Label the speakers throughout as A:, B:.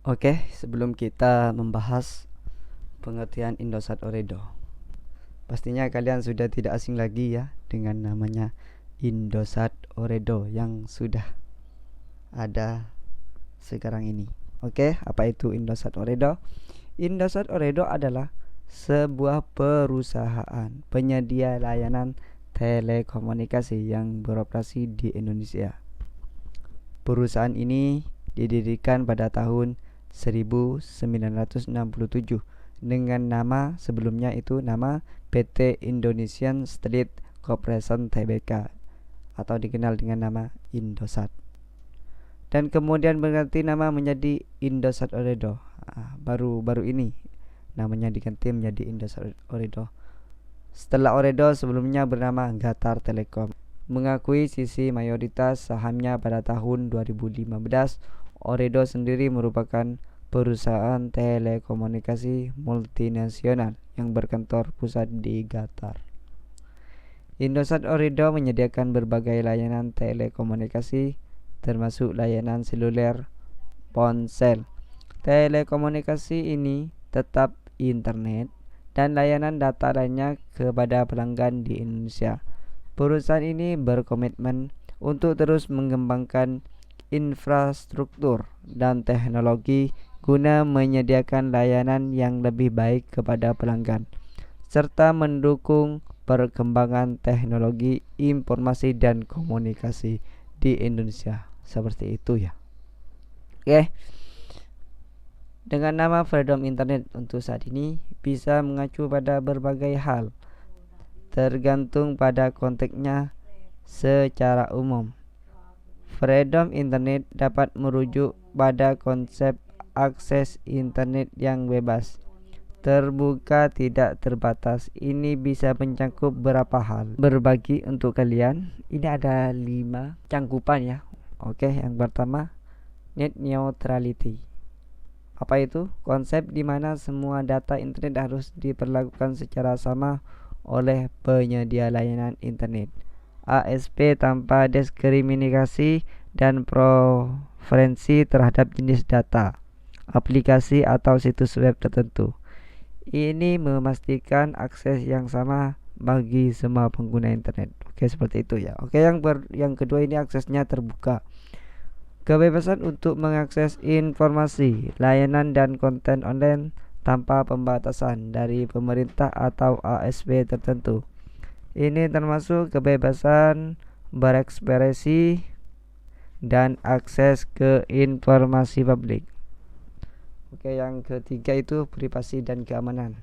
A: Oke, sebelum kita membahas pengertian Indosat Ooredoo, pastinya kalian sudah tidak asing lagi ya dengan namanya Indosat Ooredoo yang sudah ada sekarang ini. Oke, apa itu Indosat Ooredoo? Indosat Ooredoo adalah sebuah perusahaan penyedia layanan telekomunikasi yang beroperasi di Indonesia. Perusahaan ini didirikan pada tahun 1967 dengan nama sebelumnya itu nama PT Indonesian Street Corporation Tbk atau dikenal dengan nama Indosat, dan kemudian berganti nama menjadi Indosat Ooredoo. Baru-baru ini namanya diganti menjadi Indosat Ooredoo setelah Ooredoo sebelumnya bernama Qatar Telecom mengakui sisi mayoritas sahamnya pada tahun 2015. Ooredoo sendiri merupakan perusahaan telekomunikasi multinasional yang berkantor pusat di Qatar. Indosat Ooredoo menyediakan berbagai layanan telekomunikasi termasuk layanan seluler, ponsel, telekomunikasi ini tetap internet, dan layanan data lainnya kepada pelanggan di Indonesia. Perusahaan ini berkomitmen untuk terus mengembangkan infrastruktur dan teknologi guna menyediakan layanan yang lebih baik kepada pelanggan, serta mendukung perkembangan teknologi informasi dan komunikasi di Indonesia. Seperti itu ya. Oke. Dengan nama Freedom Internet untuk saat ini bisa mengacu pada berbagai hal, tergantung pada konteksnya. Secara umum, Freedom Internet dapat merujuk pada konsep akses internet yang bebas, terbuka, tidak terbatas. Ini bisa mencakup beberapa hal. Berbagi untuk kalian, ini ada 5 cangkupan ya. Oke, yang pertama, net neutrality. Apa itu? Konsep di mana semua data internet harus diperlakukan secara sama oleh penyedia layanan internet ASP tanpa diskriminasi dan preferensi terhadap jenis data, aplikasi atau situs web tertentu. Ini memastikan akses yang sama bagi semua pengguna internet. Oke, seperti itu ya. Oke, yang kedua ini aksesnya terbuka. Kebebasan untuk mengakses informasi, layanan dan konten online tanpa pembatasan dari pemerintah atau ASP tertentu. Ini termasuk kebebasan berekspresi dan akses ke informasi publik. Oke, yang ketiga itu privasi dan keamanan.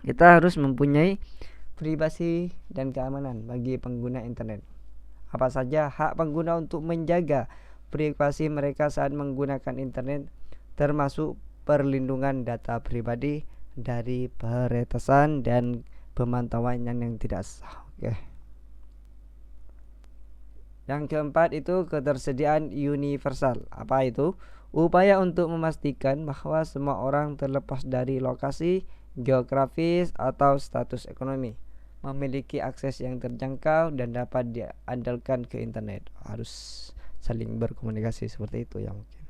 A: Kita harus mempunyai privasi dan keamanan bagi pengguna internet. Apa saja hak pengguna untuk menjaga privasi mereka saat menggunakan internet, termasuk perlindungan data pribadi dari peretasan dan pemantauan yang tidak sah. Oke. Yang keempat itu ketersediaan universal. Apa itu? Upaya untuk memastikan bahwa semua orang terlepas dari lokasi, geografis atau status ekonomi memiliki akses yang terjangkau dan dapat diandalkan ke internet. Harus saling berkomunikasi seperti itu ya mungkin.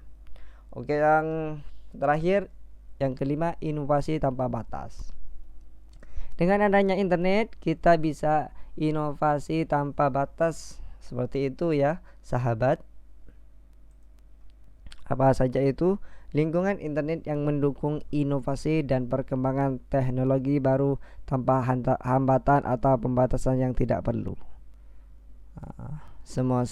A: Oke, yang terakhir, yang kelima, inovasi tanpa batas. Dengan adanya internet, kita bisa inovasi tanpa batas. Seperti itu ya, sahabat. Apa saja itu? Lingkungan internet yang mendukung inovasi dan perkembangan teknologi baru tanpa hambatan atau pembatasan yang tidak perlu. Semua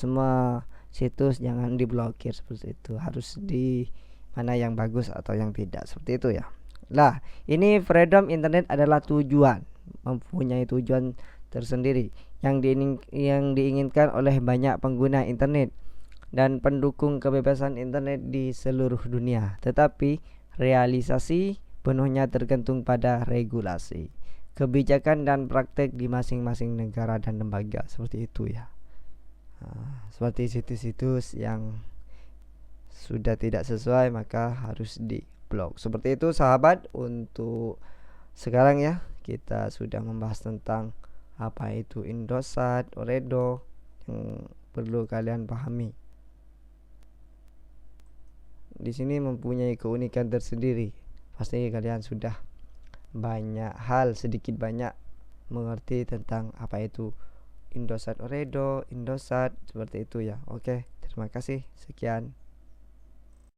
A: situs jangan diblokir seperti itu. Harus di mana yang bagus atau yang tidak. Seperti itu ya. Lah, ini Freedom Internet adalah mempunyai tujuan tersendiri yang diinginkan oleh banyak pengguna internet dan pendukung kebebasan internet di seluruh dunia. Tetapi realisasi penuhnya tergantung pada regulasi, kebijakan dan praktek di masing-masing negara dan lembaga. Seperti itu ya. Seperti situs-situs yang sudah tidak sesuai maka harus diblok. Seperti itu sahabat. Untuk sekarang ya, kita sudah membahas tentang apa itu Indosat Ooredoo yang perlu kalian pahami. di sini mempunyai keunikan tersendiri. Pasti kalian sudah banyak hal, sedikit banyak mengerti tentang apa itu Indosat Ooredoo, Indosat, seperti itu ya. Oke, terima kasih. Sekian.